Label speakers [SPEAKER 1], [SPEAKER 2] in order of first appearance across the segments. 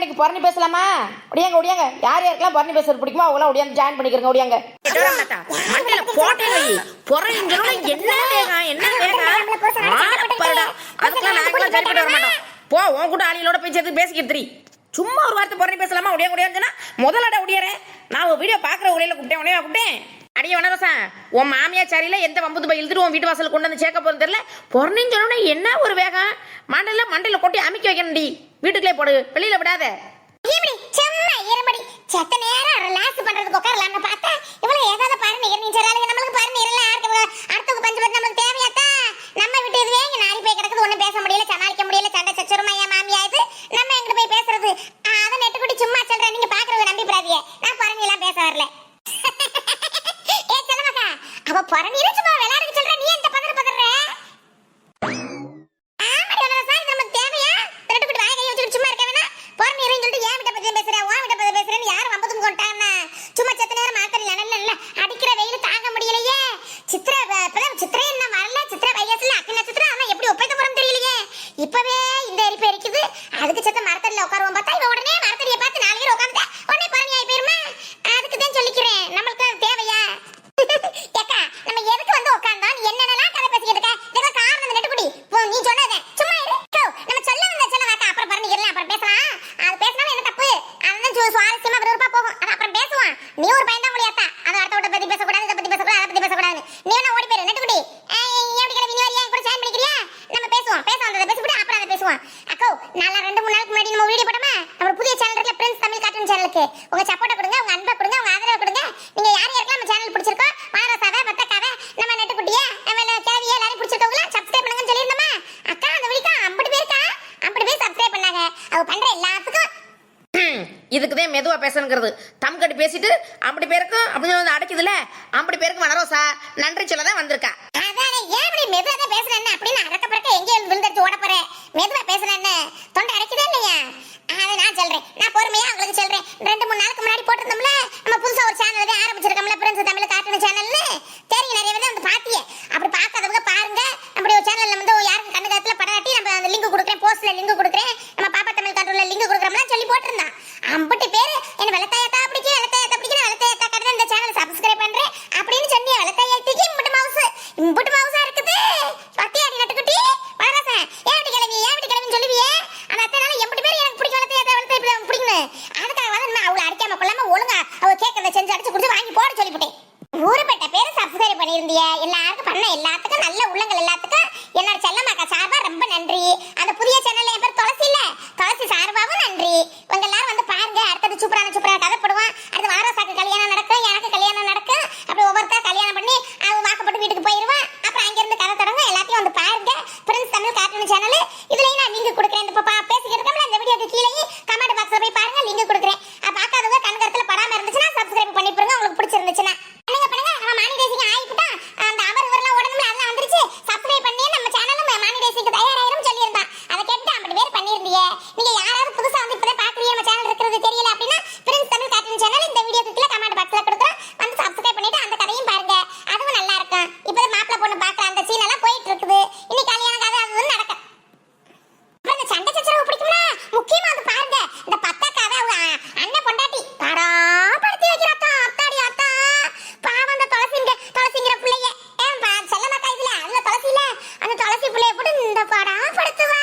[SPEAKER 1] இன்னைக்கு பொறணி பேசலாமா? ஒடியாங்க ஒடியாங்க, யார் யாருக்கெல்லாம் பொறணி பேசுறது பிடிக்குமோ அவங்களாம் ஒடியாந்து ஜாயின் பண்ணிக்கிறங்க. ஒடியாங்க போ, உன் கூட ஆளிகளோட போய் சேர்த்து பேசிக்கிட்டு சும்மா ஒரு வார்த்தை பொறணி பேசலாமா? ஒடியாங்க ஒடியாந்துன்னா முதலாட ஒடியாரேன். நான் ஒரு வீடியோ பாக்குற உடையில கூப்பிட்டேன், உடனே கூப்பிட்டேன். அடியே வனரசா, உன் மாமியா சாரியில எந்த வம்புது போய் இழுத்துட்டு உன் வீட்டு வாசல் கொண்டு வந்து சேர்க்க போறது தெரியல. பொறணின்னு சொன்னோட என்ன ஒரு வேகம்! மண்டையில கொட்டி அமைக்க வைக்கணும்டி. வீட்டுக்குள்ளே போடு, வெளியில விடாத.
[SPEAKER 2] செத்த நேரம் ரிலாக்ஸ் பண்றதுக்கு உட்காரலாம்னு பார்த்தா இவ்வளவு ஏதாவது பாருங்க நீச்சராளுங்க நம்மளுக்கு பாருங்க இல்ல அடுத்தவங்க பஞ்சு பத்தி நம்மளுக்கு தேவையாத்தா? நம்ம விட்டு இதுவே இங்க நாரி போய் கிடக்குது, ஒண்ணும் பேச முடியல, சமாளிக்க முடியல, சண்டை சச்சரமா என் மாமியா இது. நம்ம எங்க போய் பேசுறது? அதை நெட்டுக்குடி சும்மா சொல்றேன், நீங்க பாக்குறத நம்பி பிராதியே. நான் பரணி எல்லாம் பேச வரல. ஏ செல்லமாக்கா, அவ பரணி சும்மா விளையாடுக்கு சொல்ற, நீ எந்த பதற பதற? சும்மா இருக்க வேணா பரணி சொல்லிட்டு ஏன் விட்ட பத்தி பேசுற, உன் விட்ட பத்தி பேசுறேன்னு யாரும் வம்பதும் கொண்டான்னா சும்மா செத்த நேரம் மாத்தல நல்ல அடிக்கிற வெயில் தாங்க முடியலையே. சித்திரை என்ன வரல, சித்திரை வயசுல அக்கி நட்சத்திரம், ஆனா எப்படி ஒப்பைத்த போறோம் தெரியலையே. இப்பவே இந்த எரிப்பு எரிக்குது, அதுக்கு செத்த மரத்தடியில உட்காருவோம் பார்த்தா இவ உடனே மரத்தடியை பார்த்து 4 பேர் உட்காந்து உடனே பரணி ஆகி போயிருமா? அதுக்கு தான் சொல்லிக்கிறேன், நம்மளுக்கு அது தேவையா? ஏக்கா, நம்ம எதுக்கு வந்து உட்கார்ந்தோம்? நீ என்னென்னலாம் கதை பேசிக்கிட்டு இருக்க? காரணம் நெட்டுக்குடி நீ சொன்னதே சும்மா இரு. நம்ம சொல்ல வந்த சொல்ல வாக்கா, அப்புறம் பரணிக்கலாம், அப்புறம் பேசலாம். அது பேசினாலும் என்ன தப்பு? அதுதான் சுவாரஸ்யமா விறுவிறுப்பா போகும், அது அப்புறம் பேசுவான். நீ ஒரு பையன் தான் முடியாதா? அதை அடுத்த பத்தி பேசக்கூடாது, இதை பத்தி பேசக்கூடாது, அதை பத்தி பேசக்கூடாது. நீ வேணா ஓடி போயிரு நெட்டுக்குடி. எப்படி கிளம்பி நீ வரியா கூட ஜாயின் பண்ணிக்கிறியா? நம்ம பேசுவோம், வந்ததை பேசிவிட்டு அப்புறம் அதை பேசுவோம். அக்கோ, நான் 2-3 நாளுக்கு முன்னாடி நம்ம வீடியோ போட்டோமா, நம்ம புதிய சேனல் இருக்குல்ல, பிரின்ஸ் தமிழ் கார்ட்டூன் சேனலுக்கு உங்க சப்போர்ட் கொடுங்க, உங்க அன்பை கொடுங்க, உங்க ஆதரவு கொடுங்க. நீங்க யார் யாருக்கெல்லாம் நம்ம சேனல் பிடிச்சிருக்கோ, மாரசாவை பத்தக்காவை நம்ம நெட்டுக்குட்டியை நம்ம கேவியை எல்லாரும் பிடிச்சிருக்கவங்களா சப்ஸ்கிரைப் பண்ணுங்கன்னு சொல்லியிருந்தோமா? அக்கா அந்த வீடியோ 50 பேர் சப்ஸ்கிரைப் பண்ணாங்க. அவ பண்ற எல்லாத்துக்கும்
[SPEAKER 1] இதுக்குதான் மெதுவா பேசணுங்கிறது. தம் கட்டி பேசிட்டு 50 பேருக்கும் அப்படின்னு வந்து அடைக்குதுல, 50 பேருக்கு வனரோசா நன்றி சொல்லதான் வந்திருக்கா.
[SPEAKER 2] அதானே, ஏன் இப்படி மெதுவா பேசுறேன்னு அப்படின்னு அறக்க பறக்க எங்கே விழுந்துட்டு ஓட போறேன். மெதுவா பேசுறேன்னு தொண்டை அடைக்குதே இல்லையா? அதை நான் சொல்றேன், நான் பொறுமையா உங்களுக்கு சொல்றேன். 2-3 நாளுக்கு முன்னாடி போட்டிருந்தோம்ல, நம்ம புதுசா ஒரு சேனல் ஆரம்பிச்சிருக்கோம்ல, பிரின்ஸ் தமிழ் கார்ட்டூன் சேனல்னு. தெரியும், நிறைய வந்து வந்து பாத்தியே. அப்படி பார்க்காதவங்க பாருங்க. அப்படி ஒரு சேனல்ல வந்து யாருக்கு கண்ணு கருத்துல படம் காட்டி நம்ம அந்த லிங்க் கொடுக்குறேன், போஸ்ட்ல லிங்க் கொடுக்குறேன், நம்ம பாப்பா தமிழ் கார்ட்டூன்ல லிங்க் கொடுக்குறோம்லாம் சொல்லி போட்டிருந்தான். 50 பேர் என்ன வெள்ளத்தாயத்தா பிடிக்கும், வெள்ளத்தாயத்தா பிடிக்கும், வெள்ளத்தாயத்தா கரெக்டா இந்த சேனல் சப்ஸ்கிரைப் பண்றேன் அப்படின்னு சொன்னீங்க. வெள்ளத்தாயத்துக்கு இம்புட்டு மவுசா இருக்குது. பத்தியாடி நட்டுக்குட்டி வளரசன், ஏன் கிளம்பின்னு சொல்லுவியே. அந்த அத்தனால 80 பேர் எனக்கு பிடிக்கும், வெள்ளத்தாயத்தா பிடிக்கணும். அதுக்காக வந்து நான் அவளை அடிக்காம கொள்ளாம ஒழுங்கா அவ கேட்கறத செஞ்சு அடிச்சு குடிச்சு வாங்கி போட சொல்லிவிட்டேன். ஊருப்பட்ட பேர் சப்ஸ்கிரைப் பண்ணியிருந்திய எல்லாருக்கும், பண்ண எல்லாத்துக்கும், நல்ல உள்ளங்கள் எல்லாத்துக்கும் என்னோட செல்லமாக்கா சார்பா ரொம்ப நன்றி. அந்த புதிய சேனல்ல என் பேர் துளசி இல்ல, துளசி சார்பாவும் நன்றி. உங்க எல்லாரும் வந்து பாருங்க. அடுத்தது சூப்பரான கதை போடுவான். அடுத்து வாரசாக்கு கல்யாணம் நடக்கும், எனக்கு கல்யாணம் நடக்கும். அப்படி ஒவ்வொருத்தர் கல்யாணம் பண்ணி அவன் வாக்கப்பட்டு வீட்டுக்கு போயிருவான். அப்புறம் அங்கிருந்து கதை தொடங்க. எல்லாத்தையும் வந்து பாருங்க. பிரின்ஸ் தமிழ் கார்ட்டூன் சேனல் இதுலயும் நான் லிங்க் கொடுக்குறேன். இந்த பேசிக்கிட்டு இருக்கோம்ல, இந்த வீடியோக்கு கீழே கமெண்ட் பாக்ஸ்ல போய் பாருங்க, லிங்க் கொடுக்குறேன். பார்க்காதவங்க கண் கருத்துல படாம இருந்துச்சுன்னா சப்ஸ்கிரைப் பண்ணி பாருங்க. உங்களுக்கு பிடிச்சிருந்துச்சுன்னா பண்ணுங்க. நம்ம மானிடைசிங் ஆயிட்டா அந்த அமர்வெல்லாம் உடனே அதெல்லாம் வந்துருச்சு. சப்ஸ்கிரைப் பண்ணி நம்ம சேனலும் மானிடைசிங்க்கு தயாராயிரும் சொல்லியிருந்தான். அதை கேட்டு 50 பேர் பண்ணியிருந்தீங்க. நீங்க யாராவது புதுசா வந்து இப்பதான் பாக்குறீங்க, நம்ம சேனல் இருக்கிறது தெரியல அப்படின்னா பிரின்ஸ் தமிழ் கார்ட்டூன் சேனல் இந்த வீடியோக்கு கீழே கமெண்ட் பாக்ஸ்ல கொடுக்குறோம். வந்து சப்ஸ்கிரைப் பண்ணிட்டு அந்த கதையும் பாருங்க, அதுவும் நல்லா இருக்கும். இப்பதான் மாப்பிள்ளை பொண்ணு பாக்குற அந்த சீன் எல்லாம் போயிட்டு இருக்குது. இன்னைக்கு கல்யாணம் கதை அது நடக்கும். அப்புறம் இந்த சண்டை சச்சரவு பிடிக்கும்னா முக்கியமா வந்து பாருங்க. இந்த பத்தாக்காவை அவங்க அண்ணன் பொண்டாட்டி பாடா படுத்தி வைக்கிறாத்தா. அத்தாடி அத்தா பாவம், அந்த துளசிங்கிற பிள்ளைய செல்லமாக்கா இதுல அதுல துளசி இல்ல, அந்த துளசி பிள்ளைய போட்டு இந்த பாடா படுத்துவா.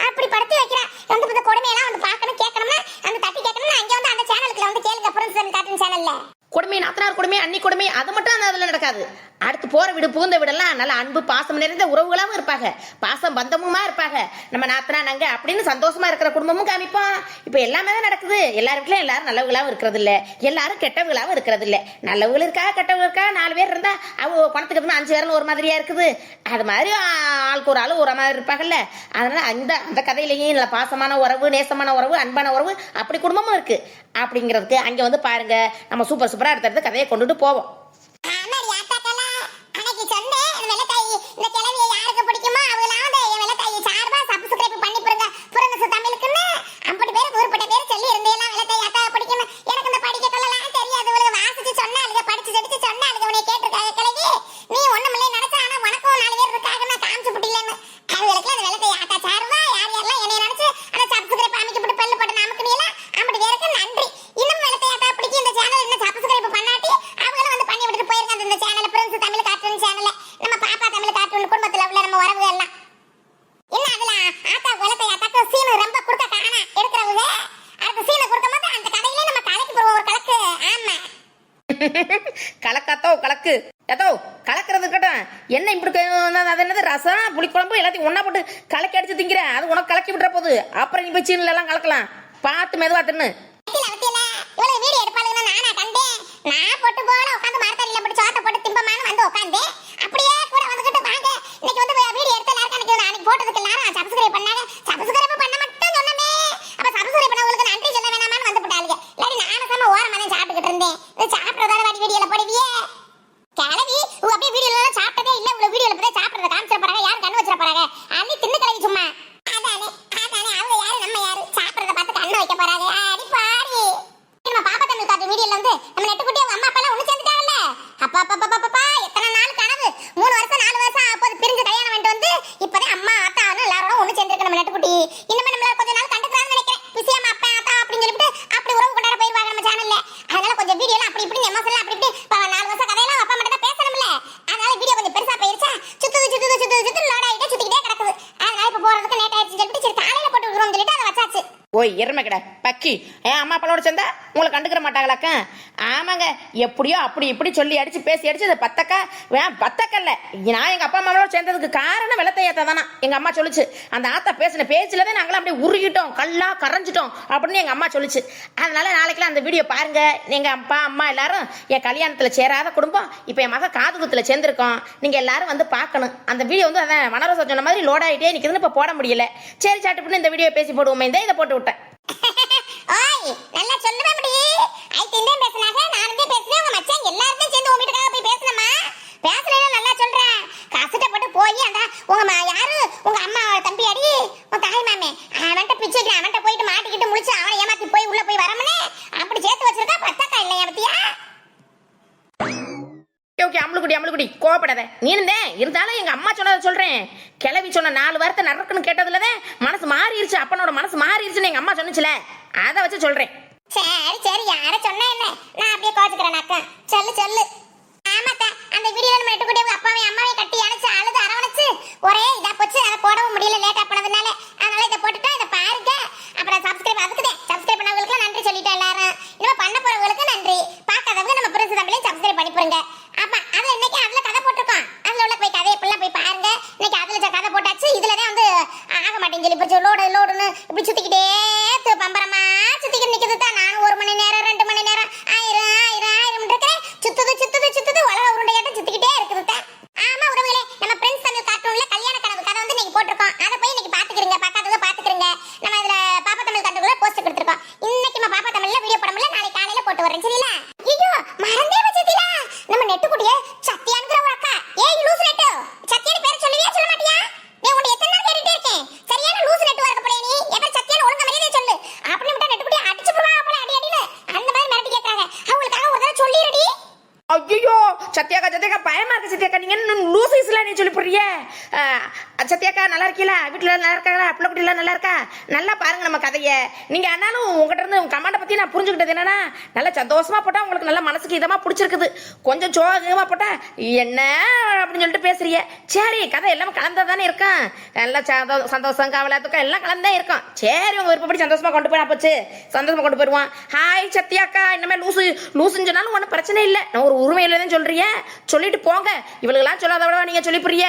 [SPEAKER 2] அப்படி படுத்தி வைக்கிறா. வந்து இந்த கொடுமையெல்லாம் வந்து பார்க்கணும், கேட்கணும்னா அந்த தட்டி கேட்கணும்னா அங்க வந்து அந்த சேனலுக்குள்ள வந்து கேளுங்க. பிரின்ஸ் தமிழ் கார்ட்டூன் சேனல்ல
[SPEAKER 1] கொடுமை, நாத்தனார் கொடுமை, அன்னி கொடுமை, அது மட்டும் அந்த அதுல நடக்காது. அடுத்து போற வீடு புகுந்த வீடெல்லாம் நல்ல அன்பு பாசம் நிறைந்த உறவுகளாவும் இருப்பாங்க, பாசம் பந்தமுமா இருப்பாங்க. நம்ம நாத்தனா நாங்க அப்படின்னு சந்தோஷமா இருக்கிற குடும்பமும் காமிப்போம். இப்ப எல்லாமே தான் நடக்குது. எல்லார் வீட்லயும் எல்லாரும் நல்லவங்களாவும் இருக்கிறது இல்ல, எல்லாரும் கெட்டவங்களாவும் இருக்கிறது இல்ல. நல்லவங்களும் இருக்கா, கெட்டவங்க இருக்கா. 4 பேர் இருந்தா அவ பணத்துக்கு 5 பேரும் ஒரு மாதிரியா இருக்குது. அது மாதிரி ஆளுக்கு ஒரு ஆளு ஒரு மாதிரி இருப்பாங்கல்ல. அதனால அந்த கதையிலேயே நல்ல பாசமான உறவு, நேசமான உறவு, அன்பான உறவு, அப்படி குடும்பமும் இருக்கு. அப்படிங்கிறதுக்கு அங்க வந்து பாருங்க, நம்ம சூப்பரா அடுத்தடுத்த கதையை கொண்டுட்டு போவோம்.
[SPEAKER 2] யார் யாரெல்லாம் என்னை நினைச்சு சப்ஸ்கிரைப் அமைக்கப்பட்டு பல்லு போட்டு நமக்கு நீ எல்லாம்
[SPEAKER 1] கலக்காத்தோ கலக்கு ஏதோ கலக்கிறது இருக்கட்டும். என்ன இப்படி அது என்னது ரசம் புளிக்குழம்பு எல்லாத்தையும் ஒன்னா போட்டு கலக்கி அடிச்சு திங்கிறேன். அது உனக்கு கலக்கி விட்டுற போகுது. அப்புறம் நீ போய் சீனில எல்லாம் கலக்கலாம். பார்த்து மெதுவா தின்னு.
[SPEAKER 2] இவ்வளவு வீடியோ எடுப்பாளுங்க நானா கண்டேன். நான் பொட்டு போல உட்காந்து மரத்தடியில போட்டு சோத்த போட்டு திம்பமானு வந்து உட்காந்தேன். அப்படியே கூட வந்துகிட்டு வாங்க இன்னைக்கு வந்து வீடியோ எடுத்த எல்லாரும் எனக்கு அன்னைக்கு போட்டதுக்கு எல்லாரும் சப்ஸ்கிரைப் பண்ணாங்க. சப்ஸ்கிரைப் பண்ண மட்டும் சொன்னமே. அப்ப சப்ஸ்கிரைப் பண்ணவங்களுக்கு நன்றி சொல்ல வேணாமான்னு வந்து போட்டாளுங்க. இல்லாட்டி நானும் சம ஓரமா தான் சாப்பிட்டுக்கிட்டு இருந்தேன். இது சாப்பிட்றதால வாடி வீடியோல போடுவியே கிளவி. அப்படியே வீடியோல எல்லாம் சாப்பிட்டதே இல்ல. இவ்வளவு வீடியோல போய் சாப்பிட்றத காமிச்சிட போறாங்க. யாரும் கண்ணு வச்சிட போறாங்க. அள்ளி தின்னு கிளவி சும்மா. அதானே அவங்க யாரு நம்ம யாரு சாப்பிட்றத பார்த்து கண்ணு வைக்க போறாங்க. அடி பாடி நம்ம பாப்பா தமிழ் காட்டு வீடியோல வந்து நம்ம நெட்டுக்குட்டி அவங்க அம்மா அப்பா எல்லாம் ஒண்ணு சேர்ந்துட்டாங்கல்ல. அப்பா எத்தனை நாள் கனவு. 3 வருஷம் 4 வருஷம் அப்போது பிரிஞ்சு கல்யாணம் பண்ணிட்டு வந்து இப்பதான் அம்மா ஆத்தான்னு எல்லாரும் ஒண்ணு சேர்ந்துருக்கு நம்ம நெட்டுக்குட்டி. இன்னும் நம்மள கொஞ்ச நாள் கண்டுக்கிறான்னு நினைக்கிறேன். பிசியம்மா அப்பா ஆத்தா அப்படின்னு சொல்லிட்டு அப்படி உறவு கொண்டாட போயிருவாங்க நம்ம சேனல்ல. அதனால கொஞ்சம் வீடியோல அப்படி இப்படி எமோஷனல் அப்படி இப்படி 4 வருஷம் கதையெல்லாம் அப்பா மட்டும் தான் பேசணும்ல. அதனால வீடியோ கொஞ்சம் பெருசா போயிருச்சா சுத்து லோட் ஆகிட்டே சுத்திக்கிட்டே கிடக்குது. அதனால இப்ப போறதுக்கு லேட் ஆயிடுச்சு சொல்லிட்டு சரி காலையில போட்டு விடுறோம் சொல்லிட்டு அதை வச்சாச்சு.
[SPEAKER 1] ஓய் எருமை கடை பக்கி ஏன் அம்மா அப்பாவோட சேர்ந்தா உங்களை கண்டுக்கிற மாட்டாங்களாக்கா? ஆமாங்க, எப்படியோ அப்படி இப்படி சொல்லி அடிச்சு பேசி அடிச்சு அது பத்தக்கல்ல. நான் எங்க அப்பா அம்மாவோட சேர்ந்ததுக்கு காரணம் வெள்ளத்தை ஏத்தா தானா எங்க அம்மா சொல்லுச்சு. அந்த ஆத்தா பேசின பேச்சுலதான் நாங்களாம் அப்படியே உருகிட்டோம், கல்லா கரைஞ்சிட்டோம் அப்படின்னு எங்க அம்மா சொல்லுச்சு. அதனால நாளைக்கெல்லாம் அந்த வீடியோ பாருங்க. எங்க அப்பா அம்மா எல்லாரும் என் கல்யாணத்துல சேராத குடும்பம் இப்ப என் மக காது குத்துல சேர்ந்திருக்கோம். நீங்க எல்லாரும் வந்து பார்க்கணும். அந்த வீடியோ வந்து அதான் மனரசம் சொன்ன மாதிரி லோட் ஆகிட்டே நிக்குதுன்னு இப்ப போட முடியல. சரி சாட்டு இந்த வீடியோ பேசி போடுவோமே இதை போட்டு விட்டேன்.
[SPEAKER 2] ஓய் நல்லா சொல்லுவே முடி. ஐ தின்னே பேசனாக நானே பேசுறேன். உங்க மச்சான் எல்லாரும் சேர்ந்து உங்க வீட்டுக்காக போய் பேசணுமா? பேசலைன்னா நல்லா சொல்றேன். காசுட்ட போட்டு போய் அந்த உங்க யாரு உங்க அம்மா தம்பி அடி உன் தாய் மாமே அவன்கிட்ட பிச்சைக்கு அவன்கிட்ட போயிட்டு மாட்டிக்கிட்டு முடிச்சு அவனை ஏமாத்தி போய் உள்ள போய் வரமுனே அப்படி சேர்த்து வச்சிருக்கா பத்தக்கா இல்லையா பத்தியா?
[SPEAKER 1] ஓகே அம்பளுக்குடி கோபப்படாத. நீனுந்தேன் இருந்தாலும் எங்க அம்மா சொன்னதை சொல்றேன். கிளவி சொன்ன 4 வார்த்தை நறுக்குன்னு கேட்டதுலதான் மனசு மாறிடுச்சு. அப்பனோட மனசு மாறிடுச்சுன்னு எங்க அம்மா சொன்னுச்சுல, அதை வச்சு சொல்றேன்.
[SPEAKER 2] சரி யார சொன்னா என்ன? நான் அப்படியே கோச்சுக்கிறேன் அக்கா. சொல்லு. ஆமாக்கா அந்த வீடியோல நம்ம நெட்டுக்குட்டி அப்பாவையும் அம்மாவையும் கட்டி அணைச்சு அழுது அரவணைச்சு ஒரே இதா போச்சு. அதை போடவும் முடியல லேட்டா போனதுனால. அதனால இதை போட்டுட்டா இதை பாருங்க. அப்புறம் சப்ஸ்கிரைப் பண்ணவங்களுக்கு நன்றி சொல்லிட்டேன் எல்லாரும். இன்னும் பண்ண போறவங்களுக்கு நன்றி. பார்க்காதவங்க நம்ம பிரின்ஸ் தம்பிலையும் சப்ஸ்கிரைப் பண்ணி போடுங்க. அப்ப அது இன்னைக்கு அதுல கதை போட்டிருக்கோம். அதுல உள்ள போய் கதையை ஃபுல்லா போய் பாருங்க. இன்னைக்கு அதுல கதை போட்டாச்சு. இதுலதான் வந்து ஆக மாட்டேன்னு சொல்லி போச்சு. லோடுன்னு இப்படி சுத்திக்கிட்டே பம்பரமா சுத்திக்கிட்டு நிக்குது தான். நானும் 1 மணி நேரம் 2 மணி நேரம் ஆயிரம் இருக்கேன். சுத்துது உலக உருண்டையாட்டம் சுத்திக்கிட்டே இருக்குது தான். ஆமா உறவுகளே, நம்ம பிரின்ஸ் தமிழ் கார்ட்டூன்ல கல்யாண கனவு கதை வந்து இன்னைக்கு போட்டிருக்கோம். அதை போய் இன்னைக்கு பாத்துக்கிறீங்க. பாத்துக்கிறீங்க. நம்ம இதுல பாப்பா தமிழ் கார்ட்டூன்ல போஸ்ட் கொடுத்திருக்கோம். இன்னைக்கு நம்ம பாப்பா தமிழ்ல வீடியோ போட முடியல. நாளைக்கு காலையில போட்டு வரேன் சரிங்களா? ஐயோ மறந்தே வச்சிட்டீங்களா? நம்ம நெட்டுக்குட்டிய சத்தியான்கிற ஒரு அக்கா. ஏய் லூஸ் நெட்டு, சத்தியான பேரை சொல்லுவியா சொல்ல மாட்டியா? டேய் உன்னை எத்தனை நாள் கேட்டுட்டே இருக்கேன். சரியான லூஸ் நெட்டு வரக்க போறே நீ. எப்ப சத்தியான ஒழுங்கா மரியாதை சொல்லு. அப்படி விட்டா நெட்டுக்குட்டிய அடிச்சு போடுவா போல அடின்னு அந்த மாதிரி மிரட்டி கேக்குறாங்க. அவங்களுக்காக ஒரு தடவை சொல்லிடுடி.
[SPEAKER 1] ஐயோ சத்யாக்கா பயமா இருக்கு. சத்யாக்கா நீங்க லூசிஸ்ல நீ சொல்லி போடுறிய. சத்யாக்கா நல்லா இருக்கீங்களா? வீட்டுல நல்லா இருக்காங்களா? பிள்ளை குட்டி எல்லாம் நல்லா இருக்கா? நல்லா பாருங்க நம்ம கதைய. நீங்க ஆனாலும் உங்ககிட்ட இருந்து உங்க கமெண்ட பத்தி நான் புரிஞ்சுக்கிட்டது என்னன்னா, நல்லா சந்தோஷமா போட்டா உங்களுக்கு நல்ல மனசுக்கு இதமா பிடிச்சிருக்குது. கொஞ்சம் சோகமா போட்டா என்ன அப்படின்னு சொல்லிட்டு பேசுறீங்க. சரி கதை எல்லாமே கலந்தா தானே இருக்கும். நல்லா சந்தோஷம் கவலை துக்கம் எல்லாம் கலந்தே இருக்கும். சரி உங்க விருப்பப்படி சந்தோஷமா கொண்டு போய் போச்சு. சந்தோஷமா கொண்டு போயிருவான். ஹாய் சத்யாக்கா, இனிமே லூசுன்னு சொன்னாலும் ஒன்றும் பிரச்சனை இல்லை. நான் ஒரு உரிமையில தான் சொல்றிய. சொல்லிட்டு போங்க. இவளுக்கெல்லாம் சொல்லாத விடவா நீங்க சொல்லி புரிய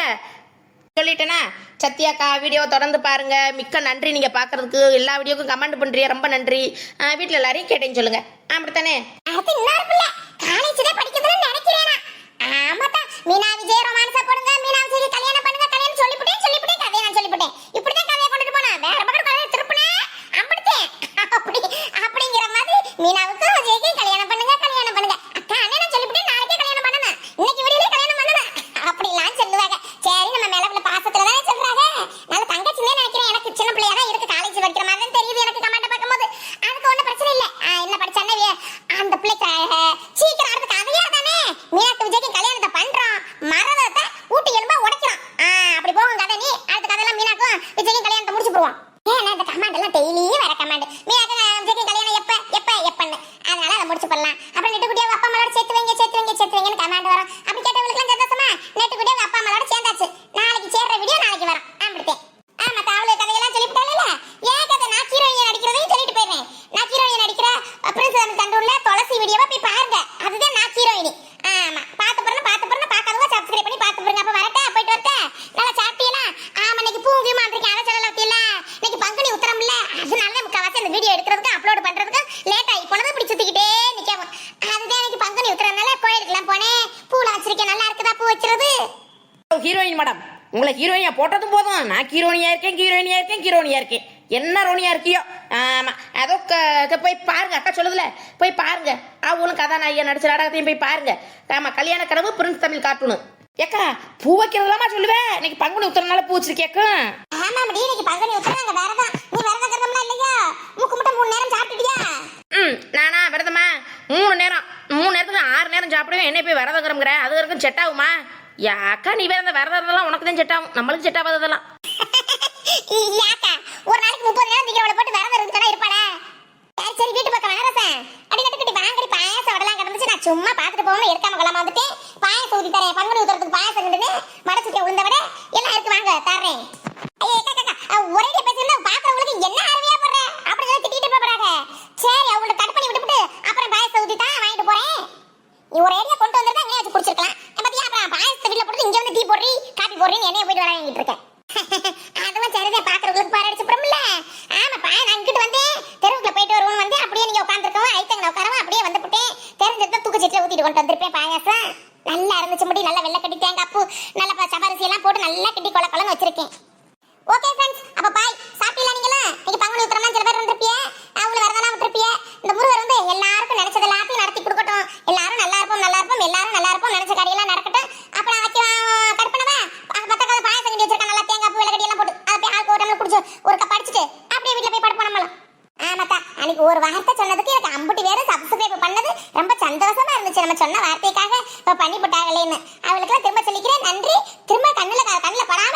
[SPEAKER 1] சொல்லிட்டேனா? சத்யாக்கா வீடியோ தொடர்ந்து பாருங்க. மிக்க நன்றி நீங்க பாக்குறதுக்கு. எல்லா வீடியோக்கும் கமெண்ட் பண்றீங்க, ரொம்ப நன்றி. வீட்டுல எல்லாரையும் கேட்டேன்னு சொல்லுங்க. அப்படித்தானே?
[SPEAKER 2] அது இன்னொரு பிள்ளை காலேஜ்ல படிக்குதுன்னு நினைக்கிறேனா? ஆமாடா. மீனா விஜய் ரொமான்ஸா போடுங்க. மீனா விஜய் கல்யாணம் பண்ணுங்க. கல்யாணம் சொல்லிவிட்டேன் கதையை நான் சொல்லிவிட்டேன். இப்படிதான் கதையை கொண்டுட்டு போனா வேற பக்கம் கதையை திருப்பினே அப்படித்தேன். அப்படிங்கிற மாதிரி மீனாவுக்கு விஜய்க்கு கல்யாணம் பண்ணுங்க. அக்கா அண்ணன் சொல்லிவிட்டேன் நாளைக்கே கல்யாணம் பண்ணணும். இன்னைக்கு வீடியோல கல்யாணம் பண்ணணும் அப்படிலாம் சொல்லுவாங்க. சரி நம்ம மேல உள்ள பாசத்துல தானே சொல்றாங்க. நான் தங்கச்சினே நினைக்கிறேன். எனக்கு சின்ன பிள்ளையா தான் இருக்கு. காலேஜ் படிக்கிற மாதிரி தான் தெரியுது எனக்கு கமெண்ட் பார்க்கும்போது. அதுக்கு ஒன்றும் பிரச்சனை இல்லை. என்ன படிச்சானே அந்த பிள்ளைக்கு சீக்கிரம் அடுத்த கதையா தானே மீனாக்கு விஜய்க்கு கல்யாணத்தை பண்றோம். மரத்தை ஊட்டி எலும்பா உடைக்கிறோம். அப்படி போகும் கதை. நீ அடுத்த கதையெல்லாம் மீனாக்கும் விஜய்க்கும் கல்யாணத்தை முடிச்சு போடுவோம். ஏன்னா இந்த கமெண்ட் எல்லாம் டெய்லி வர கமெண்ட். மீனாக்கு விஜய்க்கு கல்யாணம் எப்பன்னு போடுறதுக்கு அப்லோட் பண்றதுக்கு லேட் ஆகி போனது இப்படி சுத்திக்கிட்டே நிக்காம. அதுதான் எனக்கு பங்குனி உத்திரனால கோயிலுக்குலாம் போனேன். பூலாம் வச்சிருக்கேன், நல்லா இருக்குதா பூ வச்சிருது?
[SPEAKER 1] ஹீரோயின் மேடம், உங்களை ஹீரோயினா போட்டதும் போதும். நான் ஹீரோயினியா இருக்கேன். என்ன ரோனியா இருக்கியோ. ஆமா, அதோ போய் பாருங்க. அக்கா சொல்லுதுல, போய் பாருங்க. அவளும் கதாநாயகியா நடிச்ச நாடகத்தையும் போய் பாருங்க. ஆமா, கல்யாண கனவு பிரின்ஸ் தமிழ் கார்ட்டூனு. ஏக்கா, பூ வைக்கிறதுலாமா சொல்லுவேன். இன்னைக்கு பங்குனி உத்திரனால பூ வச்சிருக்கேக்கா.
[SPEAKER 2] ஆமா மடி, இன்னைக்கு பங்குனி உத்திரம். நாங்க விரதம். நீ விரதம் கறந்தோம்னா இல்லையா? மூக்கு முட்டை 3 நேரம் சாப்பிட்டுட்டியா?
[SPEAKER 1] நானா விரதமா? 3 நேரத்துக்கு 6 நேரம் சாப்பிடுவேன். என்ன போய் விரதம் கிளம்புற? அது வரைக்கும் செட் ஆகுமா? யாக்கா நீ வேற விரதம் இருந்தெல்லாம் உனக்கு தான் செட் ஆகும், நம்மளுக்கு செட் ஆகாததெல்லாம்.
[SPEAKER 2] யாக்கா ஒரு நாளைக்கு 30 நேரம் திங்கவளை போட்டு விரதம் இருந்துட்டா இருப்பாளா? சரி வீட்டு பக்கம் வரசேன் அப்படி நட்டுக்கிட்டு வாங்கடி. பாயாசம் உடலாம் கிடந்துச்சு. நான் சும்மா பார்த்துட்டு போகணும், எடுக்காம கொள்ளாம வந்துட்டேன். பாயாசம் ஊத்தி தரேன். பங்குனி ஊத்துறதுக்கு பாயாசம் கிண்டுன்னு மடச்சுக்க உளுந்த விட எல்லாம் இருக்கு, வாங்க தர்றேன். ஐயா ஒரே பேசுனா பாக்குறவங்களுக்கு என்ன அருமையா போடுற அப்படி திட்டிட்டு போறாங்க. சரி அவங்கள கட் பண்ணி விட்டுட்டு அப்புறம் பாயாசம் ஊத்தி தான் வாங்கிட்டு போறேன். நீ ஒரு ஏரியா கொண்டு வந்திருந்தா அங்கே வச்சு குடிச்சிருக்கலாம். பத்தியா அப்புறம் பாயாசத்தை வீட்டுல போட்டு இங்க வந்து டீ போடுறீ காபி போடுறீன்னு என்னைய போயிட்டு வாங்கிட்டு இருக்கேன். அதுவும் சரிதான், பாக்குறவங்களுக்கு பாரடிச்சுப்புறம்ல. ஆமா பா, நான் இங்கிட்டு வந்தேன், தெருவுக்குள்ள போயிட்டு வருவோம் வந்து அப்படியே நீங்க உட்காந்துருக்கோம். ஐத்தங்க உட்காரவும் அப்படியே வந்து போட்டேன். தெரிஞ்சதை தூக்கு சீட்டில் ஊத்திட்டு கொண்டு வந்திருப்பேன். பாயாசம் நல்லா இருந்துச்சு. முடி நல்லா வெள்ளை கட்டி தேங்காய் பூ நல்லா சபரிசி எல்லாம் போட்டு நல்லா கட்டி கொல கொலன்னு வச்சிருக்கேன். ஓகே ஃப்ரெண்ட்ஸ், அப்ப பாய். சாப்பிட்டீங்களா நீங்களா? இன்னைக்கு பங்குனி உத்திரம்னா சில பேர் வந்திருப்பிய, அவங்கள வரதெல்லாம் விட்டுருப்பிய. இந்த முருகர் வந்து எல்லாருக்கும் நினைச்சது எல்லாத்தையும் நடத்தி கொடுக்கட்டும். எல்லாரும் நல்லா இருப்போம், எல்லாரும் நல்லா இருப்போம். நினைச்ச காரியெல்லாம் நடக்கட்டும். அப்ப நான் வைக்க கட் பண்ணவா? பத்த கால பாயசம் கட்டி வச்சிருக்கேன். நல்லா தேங்காய் பூ வெள்ளை எல்லாம் போட்டு அதை போய் ஆளுக்கு ஒரு டம்ளர் குடிச்சு ஒரு கப் அடிச்சுட்டு அப்படியே வீட்டுல போய் படுப்போம் நம்மளும். ஆமாத்தா, அன்னைக்கு ஒரு வார்த்தை சொன்னதுக்கு எனக்கு அம்புட்டி வேற சப்ஸ்கிரைப் பண்ணது ரொம்ப சந்தோஷமா இருந்துச்சு. நம்ம சொன்ன வார்த்தைக்காக இப்ப பண்ணி போட்டாங்களேன்னு அவளுக்கு திரும்ப சொல்லிக்கிறேன். நன்றி. திரும்ப கண்ணுல படாம